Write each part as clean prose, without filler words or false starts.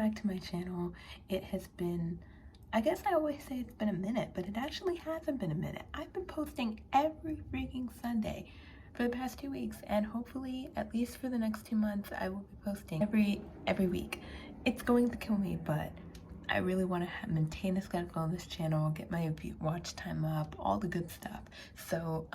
back to my channel. It has been, I guess I always say it's been a minute, but it actually hasn't been a minute. I've been posting every freaking Sunday for the past 2 weeks, and hopefully at least for the next 2 months I will be posting every week. It's going to kill me, but I really want to maintain a schedule on this channel, get my watch time up, all the good stuff. So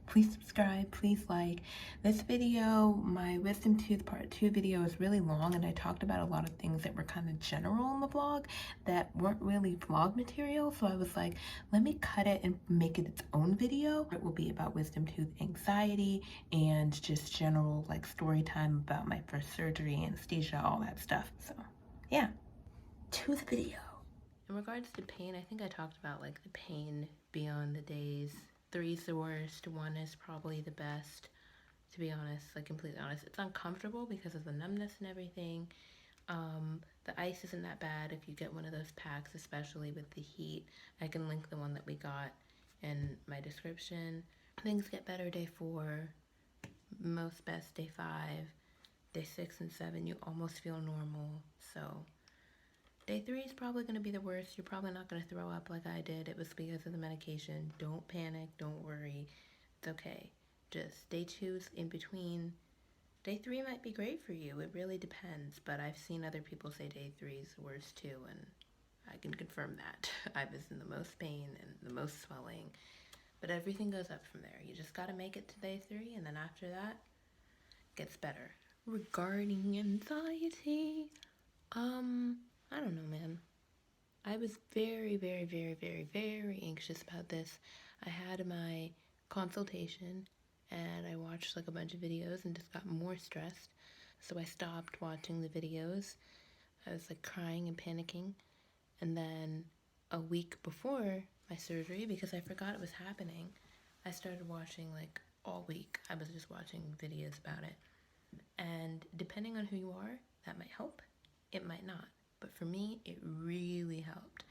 please subscribe, please like. This video, my wisdom tooth part 2 video, is really long, and I talked about a lot of things that were kind of general in the vlog that weren't really vlog material, so I was like, let me cut it and make it its own video. It will be about wisdom tooth anxiety and just general like story time about my first surgery, anesthesia, all that stuff. So yeah, to the video. In regards to pain, I think I talked about like the pain beyond the days. 3's the worst, 1 is probably the best, to be honest, like completely honest. It's uncomfortable because of the numbness and everything. The ice isn't that bad if you get one of those packs, especially with the heat. I can link the one that we got in my description. Things get better day 4, most best day 5, day 6 and 7 you almost feel normal. So day 3 is probably going to be the worst. You're probably not going to throw up like I did. It was because of the medication. Don't panic. Don't worry. It's okay. Just day 2's in between. Day 3 might be great for you. It really depends. But I've seen other people say day 3 is the worst too, and I can confirm that. I was in the most pain and the most swelling. But everything goes up from there. You just got to make it to day 3, and then after that, it gets better. Regarding anxiety, I don't know, man. I was very, very, very, very, very anxious about this. I had my consultation and I watched like a bunch of videos and just got more stressed. So I stopped watching the videos. I was like crying and panicking. And then a week before my surgery, because I forgot it was happening, I started watching like all week. I was just watching videos about it. And depending on who you are, that might help. It might not. But for me, it really helped.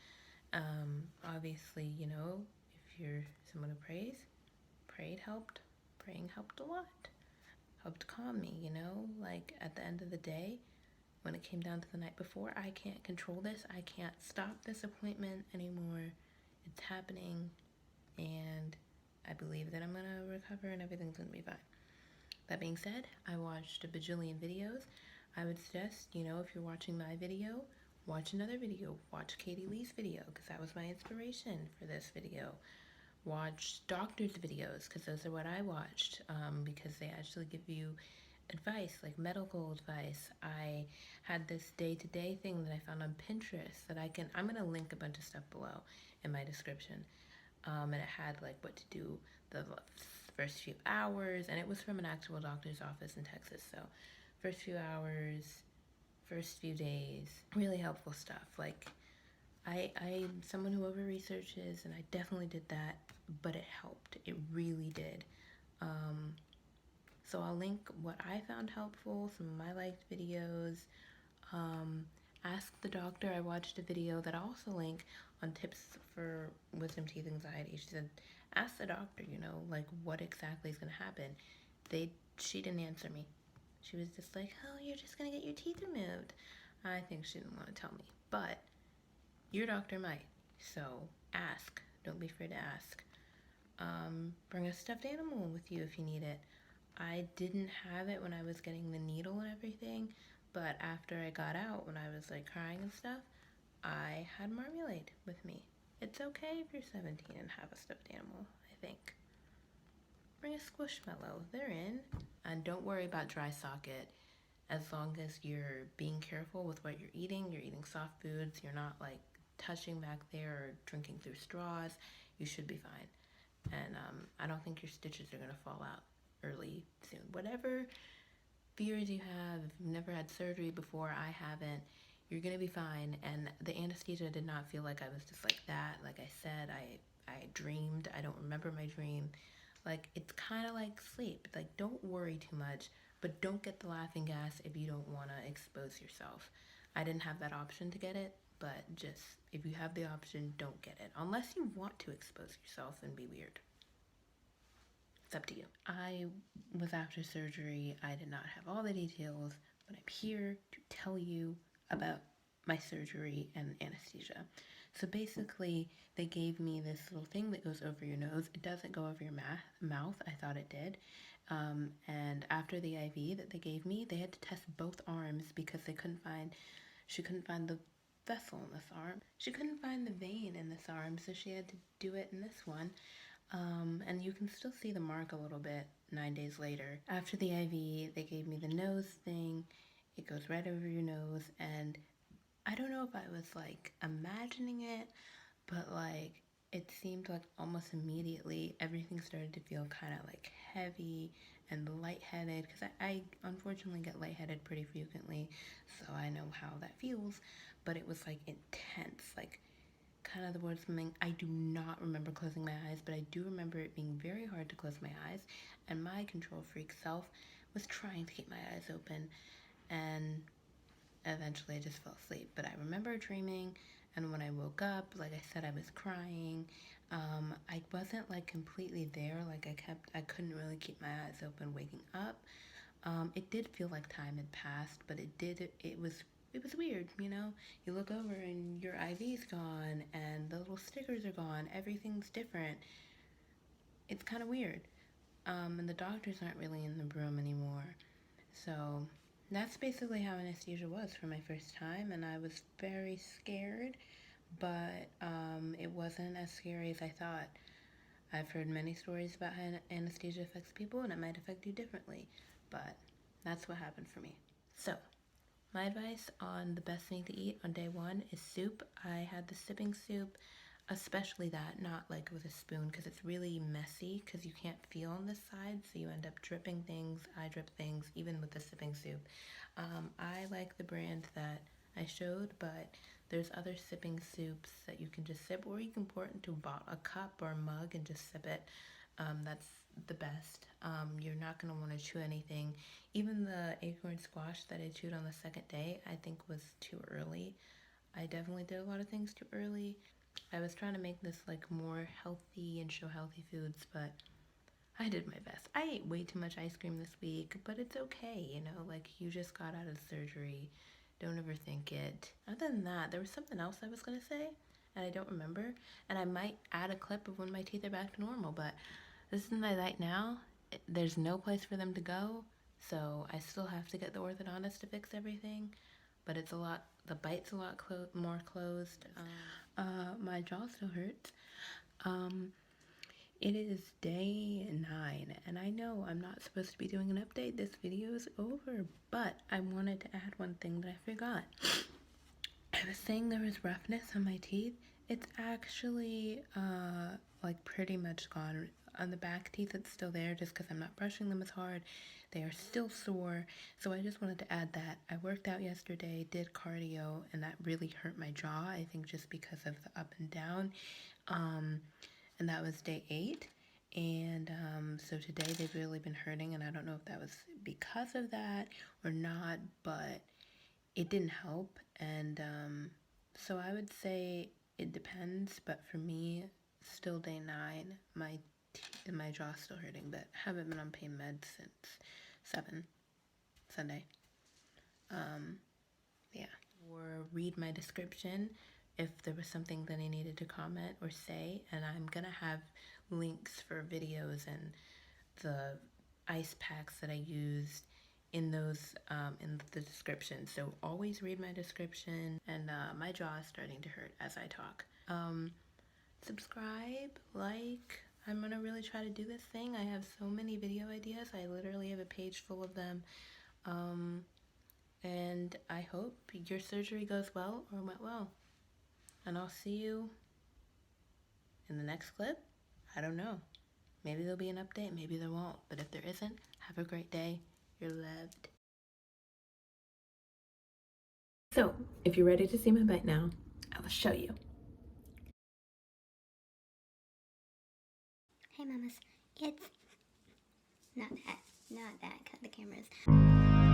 Obviously, you know, if you're someone who prays, prayed helped. Praying helped a lot. Helped calm me, you know? Like, at the end of the day, when it came down to the night before, I can't control this. I can't stop this appointment anymore. It's happening, and I believe that I'm gonna recover and everything's gonna be fine. That being said, I watched a bajillion videos. I would suggest, you know, if you're watching my video, watch another video. Watch Katie Lee's video, because that was my inspiration for this video. Watch doctors' videos, because those are what I watched, because they actually give you advice, like medical advice. I had this day-to-day thing that I found on Pinterest that I'm going to link a bunch of stuff below in my description. And it had like what to do the first few hours, and it was from an actual doctor's office in Texas. So first few hours, first few days, really helpful stuff. Like I'm someone who over researches, and I definitely did that, but it helped. It really did. So I'll link what I found helpful, some of my liked videos. Ask the doctor. I watched a video that I also link on tips for wisdom teeth anxiety. She said, ask the doctor, you know, like what exactly is going to happen. She didn't answer me. She was just like, oh, you're just going to get your teeth removed. I think she didn't want to tell me, but your doctor might. So ask. Don't be afraid to ask. Bring a stuffed animal with you if you need it. I didn't have it when I was getting the needle and everything, but after I got out, when I was like crying and stuff, I had marmalade with me. It's okay if you're 17 and have a stuffed animal, I think. Bring a squishmallow. They're in. And don't worry about dry socket. As long as you're being careful with what you're eating soft foods, you're not like touching back there or drinking through straws, you should be fine. And I don't think your stitches are gonna fall out early soon. Whatever fears you have, if you've never had surgery before, I haven't, you're gonna be fine. And the anesthesia did not feel like I was just like that. Like I said, I dreamed. I don't remember my dream. Like, it's kind of like sleep. Like, don't worry too much, but don't get the laughing gas if you don't want to expose yourself. I didn't have that option to get it, but just, if you have the option, don't get it. Unless you want to expose yourself and be weird. It's up to you. I was after surgery. I did not have all the details, but I'm here to tell you about my surgery and anesthesia. So basically, they gave me this little thing that goes over your nose. It doesn't go over your mouth. I thought it did. And after the IV that they gave me, they had to test both arms because she couldn't find the vessel in this arm. She couldn't find the vein in this arm, so she had to do it in this one. And you can still see the mark a little bit 9 days later. After the IV, they gave me the nose thing. It goes right over your nose, and I don't know if I was like imagining it, but like it seemed like almost immediately everything started to feel kind of like heavy and lightheaded, because I unfortunately get lightheaded pretty frequently, so I know how that feels. But it was like intense, like kind of the word something. I do not remember closing my eyes, but I do remember it being very hard to close my eyes, and my control freak self was trying to keep my eyes open, and eventually I just fell asleep. But I remember dreaming, and when I woke up, like I said, I was crying. I wasn't like completely there, like I couldn't really keep my eyes open waking up. It did feel like time had passed, but it was weird, you know? You look over and your IV's gone and the little stickers are gone, everything's different. It's kind of weird. And the doctors aren't really in the room anymore. So that's basically how anesthesia was for my first time, and I was very scared, but it wasn't as scary as I thought. I've heard many stories about how anesthesia affects people, and it might affect you differently, but that's what happened for me. So, my advice on the best thing to eat on day one is soup. I had the sipping soup, especially that, not like with a spoon, because it's really messy because you can't feel on this side, so you end up dripping things. I drip things even with the sipping soup. I like the brand that I showed, but there's other sipping soups that you can just sip, or you can pour it into a cup or a mug and just sip it. That's the best. You're not going to want to chew anything. Even the acorn squash that I chewed on the second day, I think was too early. I definitely did a lot of things too early. I was trying to make this like more healthy and show healthy foods, but I did my best. I ate way too much ice cream this week, but it's okay, you know, like you just got out of surgery. Don't overthink it. Other than that, there was something else I was gonna say, and I don't remember, and I might add a clip of when my teeth are back to normal, but this is my light now. There's no place for them to go, so I still have to get the orthodontist to fix everything, but it's a lot, the bite's a lot more closed. My jaw still hurts. Um, it is day 9, and I know I'm not supposed to be doing an update. This video is over, but I wanted to add one thing that I forgot. I was saying there was roughness on my teeth. It's actually like pretty much gone. On the back teeth, it's still there just because I'm not brushing them as hard. They are still sore, so I just wanted to add that. I worked out yesterday, did cardio, and that really hurt my jaw, I think just because of the up and down. And that was day 8. And so today they've really been hurting, and I don't know if that was because of that or not, but it didn't help. And so I would say it depends, but for me, still day 9, my jaw's still hurting, but haven't been on pain meds since 7 Sunday. Yeah. Or read my description if there was something that I needed to comment or say, and I'm gonna have links for videos and the ice packs that I used in those in the description. So always read my description. And my jaw is starting to hurt as I talk. Subscribe, like. I'm gonna really try to do this thing. I have so many video ideas. I literally have a page full of them. And I hope your surgery goes well or went well. And I'll see you in the next clip. I don't know. Maybe there'll be an update, maybe there won't. But if there isn't, have a great day. You're loved. So, if you're ready to see my bite now, I will show you. Hey mamas, it's not that, cut the cameras.